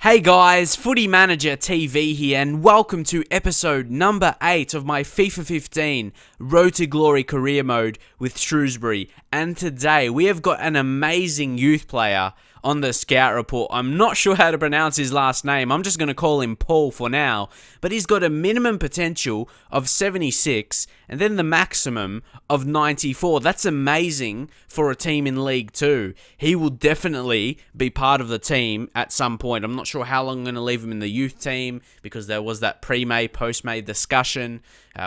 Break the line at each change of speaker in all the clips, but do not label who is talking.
Hey guys, Footy Manager TV here, and welcome to episode number 8 of my FIFA 15 Road to Glory career mode with Shrewsbury. And today we have got an amazing youth player on the scout report. I'm not sure how to pronounce his last name. I'm just going to call him Paul for now. But he's got a minimum potential of 76 and then the maximum of 94. That's amazing for a team in League 2. He will definitely be part of the team at some point. I'm not sure how long I'm going to leave him in the youth team because there was that pre-May, post-May discussion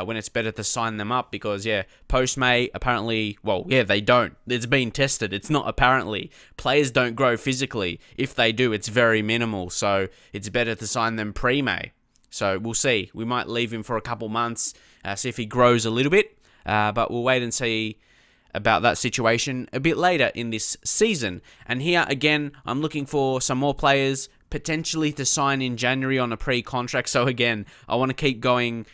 when it's better to sign them up because, post-May apparently, they don't. It's been tested. It's not apparently. Players don't grow physically. If they do, it's very minimal. So it's better to sign them pre-May. So we'll see. We might leave him for a couple months, see if he grows a little bit. But we'll wait and see about that situation a bit later in this season. And here, again, I'm looking for some more players potentially to sign in January on a pre-contract. So again, I want to keep going,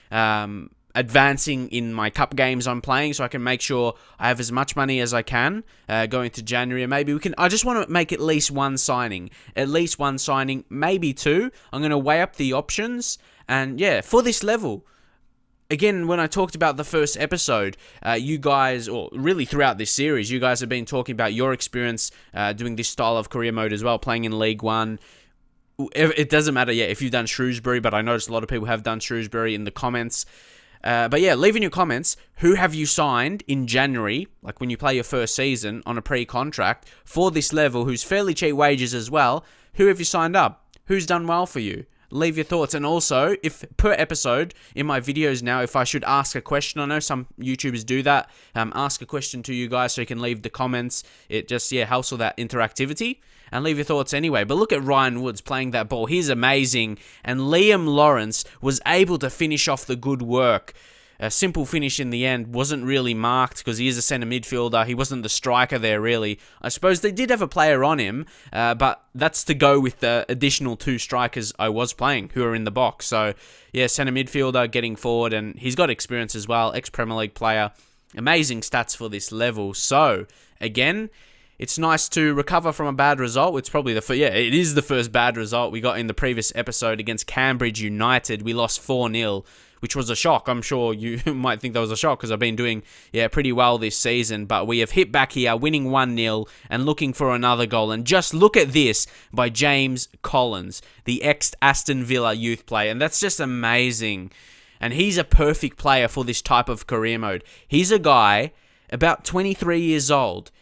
advancing in my cup games I'm playing so I can make sure I have as much money as I can going to January. And maybe I just want to make at least one signing, maybe two. I'm going to weigh up the options. And for this level, again, when I talked about the first episode, you guys, or really throughout this series, you guys have been talking about your experience doing this style of career mode as well, playing in League 1. It doesn't matter yet if you've done Shrewsbury, but I noticed a lot of people have done Shrewsbury in the comments. Leave in your comments, who have you signed in January, like when you play your first season on a pre-contract, for this level, who's fairly cheap wages as well. Who have you signed up? Who's done well for you? Leave your thoughts. And also, if per episode in my videos now, if I should ask a question, I know some YouTubers do that, ask a question to you guys so you can leave the comments. It just, helps with that interactivity. And leave your thoughts anyway. But look at Ryan Woods playing that ball. He's amazing. And Liam Lawrence was able to finish off the good work. A simple finish in the end, wasn't really marked because he is a centre midfielder. He wasn't the striker there, really. I suppose they did have a player on him, but that's to go with the additional two strikers I was playing who are in the box. So, centre midfielder getting forward, and he's got experience as well, ex-Premier League player. Amazing stats for this level. So, again, it's nice to recover from a bad result. It's probably it is the first bad result we got in the previous episode against Cambridge United. We lost 4-0. Which was a shock. I'm sure you might think that was a shock because I've been doing pretty well this season. But we have hit back here, winning 1-0 and looking for another goal. And just look at this by James Collins, the ex-Aston Villa youth player. And that's just amazing. And he's a perfect player for this type of career mode. He's a guy about 23 years old.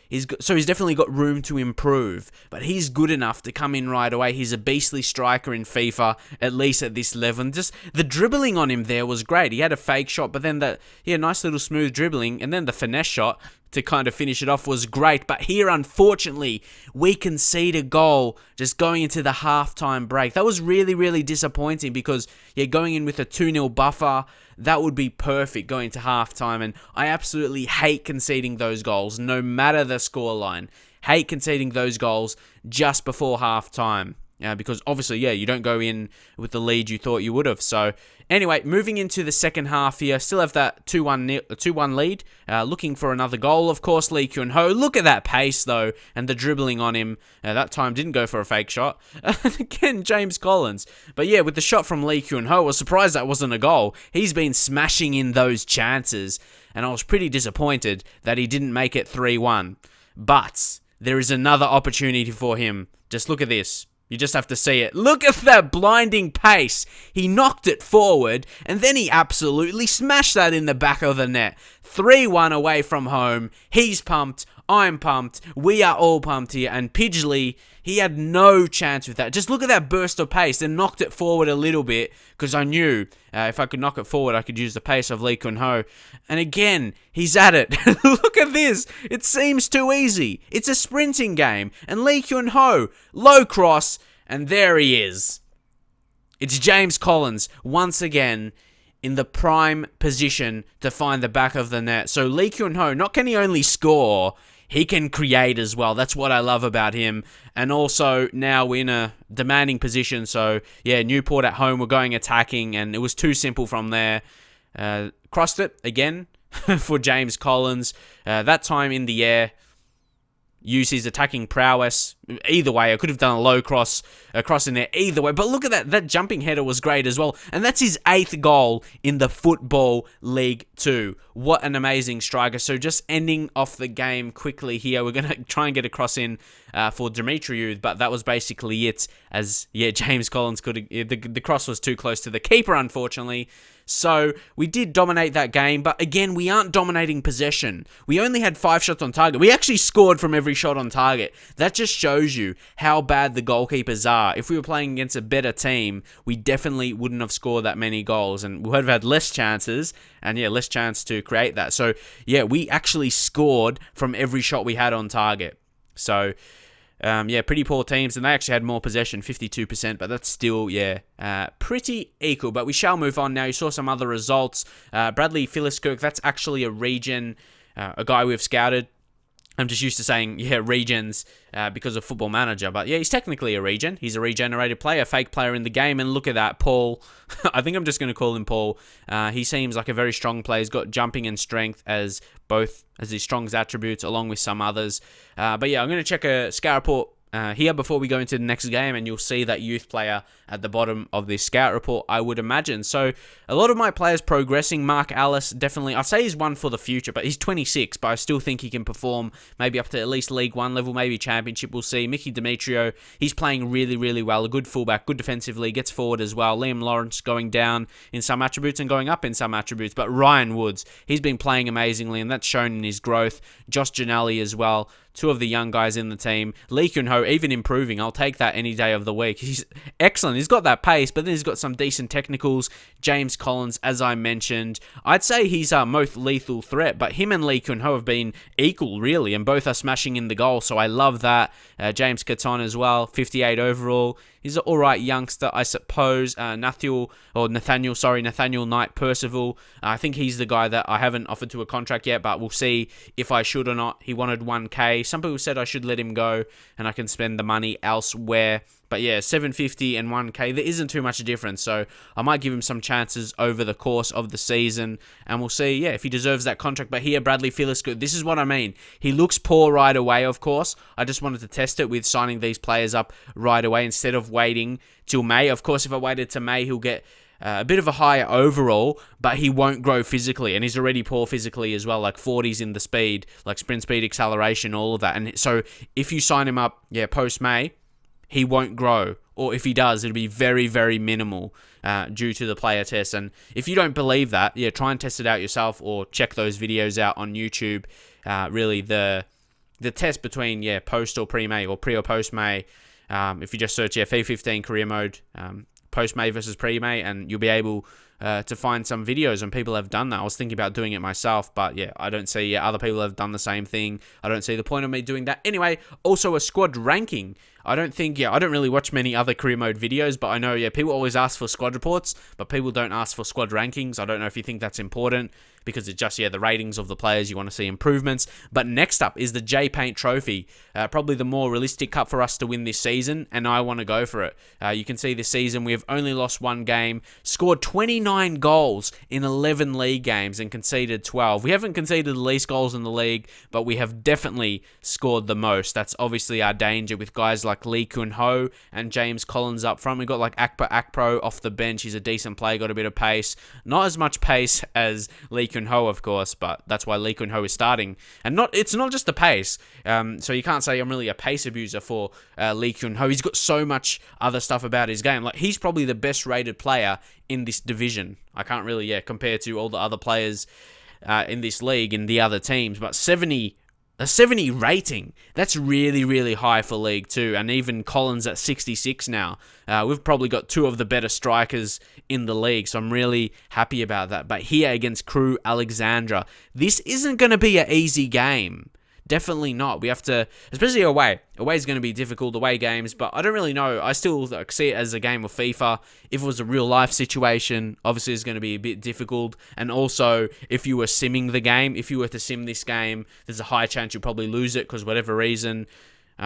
So he's definitely got room to improve, but he's good enough to come in right away. He's a beastly striker in FIFA, at least at this level. And just the dribbling on him there was great. He had a fake shot, but then nice little smooth dribbling, and then the finesse shot to kind of finish it off was great. But here, unfortunately, we concede a goal just going into the halftime break. That was really, really disappointing because, going in with a 2-0 buffer, that would be perfect going to halftime. And I absolutely hate conceding those goals, no matter the scoreline. Hate conceding those goals just before halftime. Because obviously, you don't go in with the lead you thought you would have. So, anyway, moving into the second half here, still have that 2-1 lead. Looking for another goal, of course, Lee Kyun Ho. Look at that pace, though, and the dribbling on him. That time didn't go for a fake shot. Again, James Collins. But with the shot from Lee Kyun Ho, I was surprised that wasn't a goal. He's been smashing in those chances, and I was pretty disappointed that he didn't make it 3-1. But there is another opportunity for him. Just look at this. You just have to see it. Look at that blinding pace. He knocked it forward, and then he absolutely smashed that in the back of the net. 3-1 away from home. He's pumped. I'm pumped. We are all pumped here. And Pidgley, he had no chance with that. Just look at that burst of pace, then knocked it forward a little bit, because I knew if I could knock it forward, I could use the pace of Lee Kyun Ho. And again, he's at it. Look at this. It seems too easy. It's a sprinting game. And Lee Kyun Ho, low cross, and there he is. It's James Collins, once again, in the prime position to find the back of the net. So Lee Kyun Ho, not can he only score, he can create as well. That's what I love about him. And also, now in a demanding position. So, Newport at home, we're going attacking, and it was too simple from there. Crossed it again for James Collins. That time in the air. use his attacking prowess either way. I could have done a low cross in there either way. But look at that. That jumping header was great as well. And that's his 8th goal in the Football League 2. What an amazing striker. So just ending off the game quickly here. We're going to try and get a cross in for Dimitriou, but that was basically it. As, James Collins the cross was too close to the keeper, unfortunately. So we did dominate that game, but again, we aren't dominating possession. We only had 5 shots on target. We actually scored from every shot on target. That just shows you how bad the goalkeepers are. If we were playing against a better team, we definitely wouldn't have scored that many goals, and we would have had less chances, and less chance to create that. So we actually scored from every shot we had on target. So pretty poor teams, and they actually had more possession, 52%, but that's still, pretty equal. But we shall move on now. You saw some other results. Bradley Philiskirk, that's actually a region, a guy we've scouted. I'm just used to saying, regions because of Football Manager. But he's technically a regen. He's a regenerated player, fake player in the game. And look at that, Paul. I think I'm just going to call him Paul. He seems like a very strong player. He's got jumping and strength as his strongest attributes, along with some others. I'm going to check a scout report here before we go into the next game, and you'll see that youth player at the bottom of this scout report, I would imagine. So a lot of my players progressing. Mark Alice, definitely, I'd say he's one for the future, but he's 26, but I still think he can perform maybe up to at least League 1 level, maybe Championship, we'll see. Mickey Demetrio, he's playing really, really well. A good fullback, good defensively, gets forward as well. Liam Lawrence going down in some attributes and going up in some attributes, but Ryan Woods, he's been playing amazingly, and that's shown in his growth. Josh Janelli as well. 2 of the young guys in the team. Lee Kun-ho, even improving. I'll take that any day of the week. He's excellent. He's got that pace, but then he's got some decent technicals. James Collins, as I mentioned. I'd say he's our most lethal threat, but him and Lee Kun-ho have been equal, really, and both are smashing in the goal, so I love that. James Caton as well, 58 overall. He's an alright youngster, I suppose. Nathaniel Knight Percival. I think he's the guy that I haven't offered to a contract yet, but we'll see if I should or not. He wanted 1K. Some people said I should let him go and I can spend the money elsewhere. But 750 and 1K, there isn't too much difference, so I might give him some chances over the course of the season, and we'll see, if he deserves that contract. But here, Bradley Philiskirk, this is what I mean. He looks poor right away, of course. I just wanted to test it with signing these players up right away instead of waiting till May. Of course, if I waited to May, he'll get a bit of a higher overall, but he won't grow physically, and he's already poor physically as well, like 40s in the speed, like sprint speed, acceleration, all of that. And so if you sign him up, post-May, he won't grow, or if he does, it'll be very, very minimal due to the player test. And if you don't believe that, try and test it out yourself, or check those videos out on YouTube. Really, the test between post or pre-May, or pre or post-May. If you just search FIFA 15 career mode, post-May versus pre-May, and you'll be able to find some videos, and people have done that. I was thinking about doing it myself, but I don't see other people have done the same thing. I don't see the point of me doing that. Anyway, also a squad ranking. I don't really watch many other career mode videos, but I know, people always ask for squad reports, but people don't ask for squad rankings. I don't know if you think that's important, because it's just, the ratings of the players, you want to see improvements. But next up is the J-Paint Trophy, probably the more realistic cup for us to win this season, and I want to go for it. You can see this season we have only lost 1 game, scored 29 goals in 11 league games, and conceded 12. We haven't conceded the least goals in the league, but we have definitely scored the most. That's obviously our danger with guys like Lee Kun-ho and James Collins up front. We've got like Akpro off the bench. He's a decent player, got a bit of pace. Not as much pace as Lee Kun-ho, of course, but that's why Lee Kun-ho is starting. And it's not just the pace. So you can't say I'm really a pace abuser for Lee Kun-ho. He's got so much other stuff about his game. Like, he's probably the best rated player in this division. I can't really, compare to all the other players in this league and the other teams, but a 70 rating, that's really, really high for League 2, and even Collins at 66 now. We've probably got 2 of the better strikers in the league, so I'm really happy about that. But here against Crew Alexandra, this isn't going to be an easy game. Definitely not. We have to, especially away. Away is going to be difficult, away games, but I don't really know. I still see it as a game of FIFA. If it was a real life situation, obviously it's going to be a bit difficult. And also, if you were simming the game, if you were to sim this game, there's a high chance you'll probably lose it because whatever reason,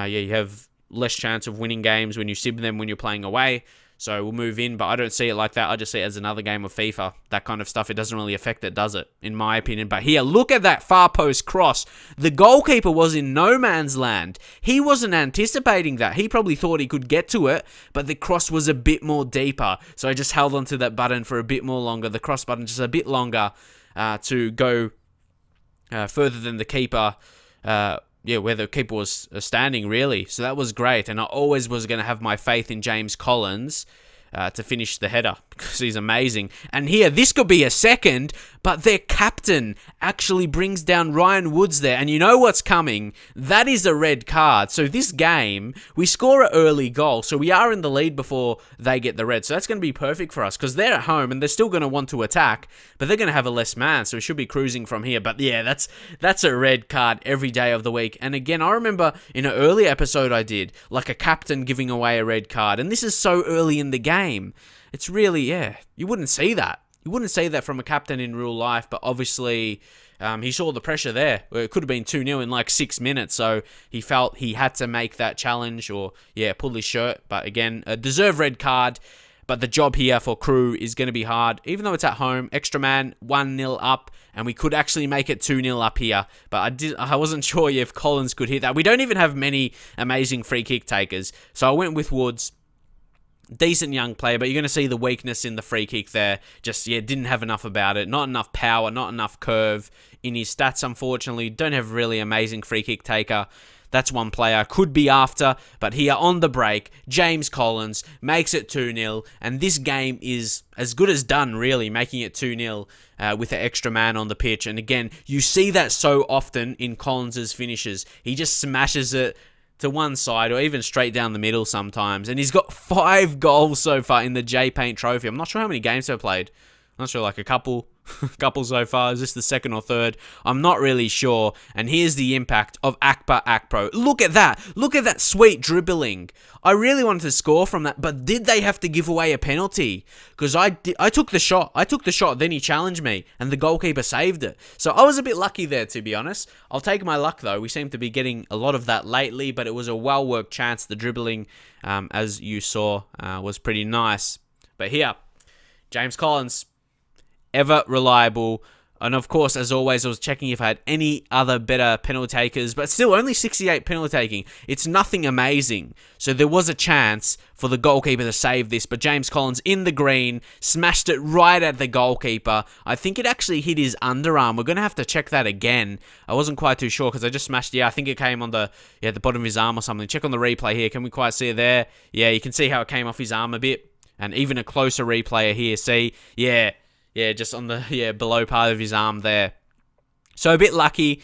you have less chance of winning games when you sib them when you're playing away. So we'll move in, but I don't see it like that. I just see it as another game of FIFA. That kind of stuff, it doesn't really affect it, does it? In my opinion. But here, look at that far post cross. The goalkeeper was in no man's land. He wasn't anticipating that. He probably thought he could get to it, but the cross was a bit more deeper. So I just held onto that button for a bit more longer. The cross button just a bit longer to go further than the keeper. Where the keeper was standing, really. So that was great. And I always was going to have my faith in James Collins to finish the header because he's amazing. And here, this could be a second, but their captain actually brings down Ryan Woods there. And you know what's coming? That is a red card. So this game, we score an early goal. So we are in the lead before they get the red. So that's going to be perfect for us because they're at home and they're still going to want to attack, but they're going to have a less man. So we should be cruising from here. But yeah, that's a red card every day of the week. And again, I remember in an early episode I did, like a captain giving away a red card. And this is so early in the game. It's really, you wouldn't see that. You wouldn't see that from a captain in real life, but obviously he saw the pressure there. It could have been 2-0 in like 6 minutes, so he felt he had to make that challenge or, pull his shirt. But again, a deserved red card, but the job here for Crew is going to be hard. Even though it's at home, extra man, 1-0 up, and we could actually make it 2-0 up here. But I wasn't sure if Collins could hit that. We don't even have many amazing free kick takers, so I went with Woods. Decent young player, but you're going to see the weakness in the free kick there. Just, didn't have enough about it. Not enough power, not enough curve in his stats, unfortunately. Don't have really amazing free kick taker. That's one player I could be after, but here on the break, James Collins makes it 2-0, and this game is as good as done, really, making it 2-0 with an extra man on the pitch. And again, you see that so often in Collins' finishes. He just smashes it to one side or even straight down the middle sometimes. And he's got 5 goals so far in the J-Paint Trophy. I'm not sure how many games they've played. I'm not sure, like a couple so far. Is this the second or third? I'm not really sure. And here's the impact of Akbar Akpro. Look at that. Look at that sweet dribbling. I really wanted to score from that, but did they have to give away a penalty? Because I took the shot. Then he challenged me, and the goalkeeper saved it. So I was a bit lucky there, to be honest. I'll take my luck, though. We seem to be getting a lot of that lately, but it was a well-worked chance. The dribbling, as you saw, was pretty nice. But here, James Collins, ever reliable. And of course, as always, I was checking if I had any other better penalty takers, but still only 68 penalty taking. It's nothing amazing. So there was a chance for the goalkeeper to save this, but James Collins in the green, smashed it right at the goalkeeper. I think it actually hit his underarm. We're going to have to check that again. I wasn't quite too sure because I just smashed, I think it came on the bottom of his arm or something. Check on the replay here. Can we quite see it there? Yeah, you can see how it came off his arm a bit. And even a closer replay here. See? Yeah, just on the below part of his arm there. So a bit lucky.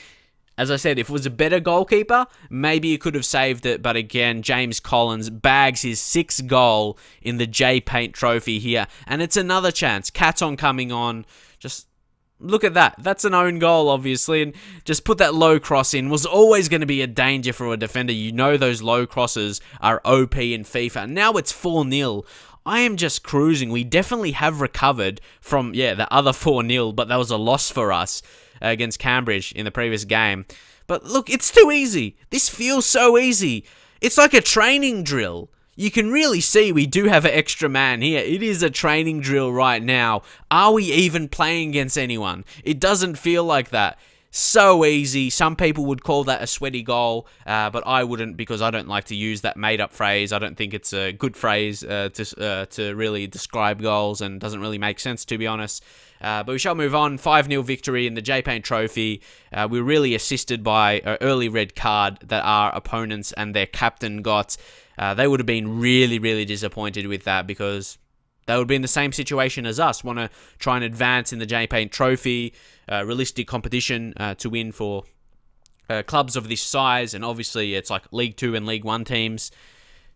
As I said, if it was a better goalkeeper, maybe he could have saved it. But again, James Collins bags his 6th goal in the J-Paint Trophy here. And it's another chance. Katon coming on. Just look at that. That's an own goal, obviously. And just put that low cross in. Was always going to be a danger for a defender. You know those low crosses are OP in FIFA. Now it's 4-0. I am just cruising. We definitely have recovered from, the other 4-0, but that was a loss for us against Cambridge in the previous game. But look, it's too easy. This feels so easy. It's like a training drill. You can really see we do have an extra man here. It is a training drill right now. Are we even playing against anyone? It doesn't feel like that. So easy. Some people would call that a sweaty goal, but I wouldn't because I don't like to use that made-up phrase. I don't think it's a good phrase to really describe goals and doesn't really make sense, to be honest. But we shall move on. 5-0 victory in the J-Paint Trophy. We're really assisted by an early red card that our opponents and their captain got. They would have been really, really disappointed with that because they would be in the same situation as us. Want to try and advance in the J-Paint Trophy, realistic competition to win for clubs of this size. And obviously, it's like League 2 and League 1 teams.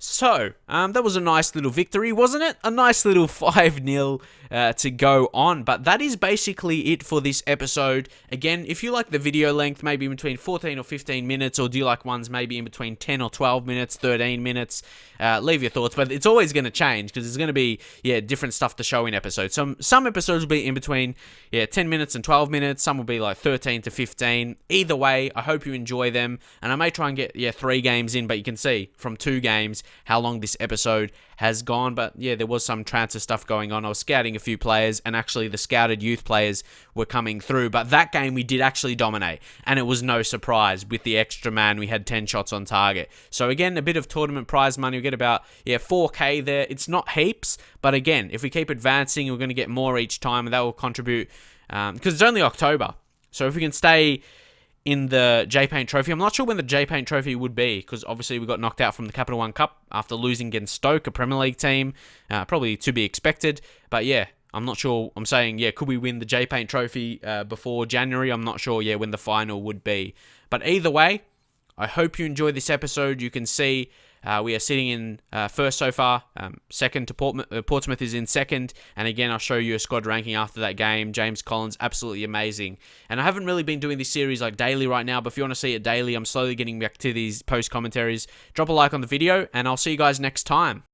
So, that was a nice little victory, wasn't it? A nice little 5-0 to go on. But that is basically it for this episode. Again, if you like the video length, maybe in between 14 or 15 minutes, or do you like ones maybe in between 10 or 12 minutes, 13 minutes, leave your thoughts. But it's always going to change because there's going to be, different stuff to show in episodes. Some episodes will be in between, 10 minutes and 12 minutes. Some will be like 13 to 15. Either way, I hope you enjoy them. And I may try and get, 3 games in, but you can see from 2 games how long this episode has gone. But there was some transfer stuff going on. I was scouting a few players, and actually the scouted youth players were coming through. But that game we did actually dominate, and it was no surprise. With the extra man, we had 10 shots on target. So again, a bit of tournament prize money. We get about 4k there. It's not heaps, but again, if we keep advancing, we're going to get more each time, and that will contribute because it's only October. So if we can stay in the J-Paint Trophy. I'm not sure when the J-Paint Trophy would be, because obviously we got knocked out from the Capital One Cup after losing against Stoke, a Premier League team. Probably to be expected. But I'm not sure. I'm saying, could we win the J-Paint Trophy before January? I'm not sure, when the final would be. But either way, I hope you enjoyed this episode. You can see we are sitting in first so far. Second to Portsmouth is in second. And again, I'll show you a squad ranking after that game. James Collins, absolutely amazing. And I haven't really been doing this series like daily right now, but if you want to see it daily, I'm slowly getting back to these post commentaries. Drop a like on the video, and I'll see you guys next time.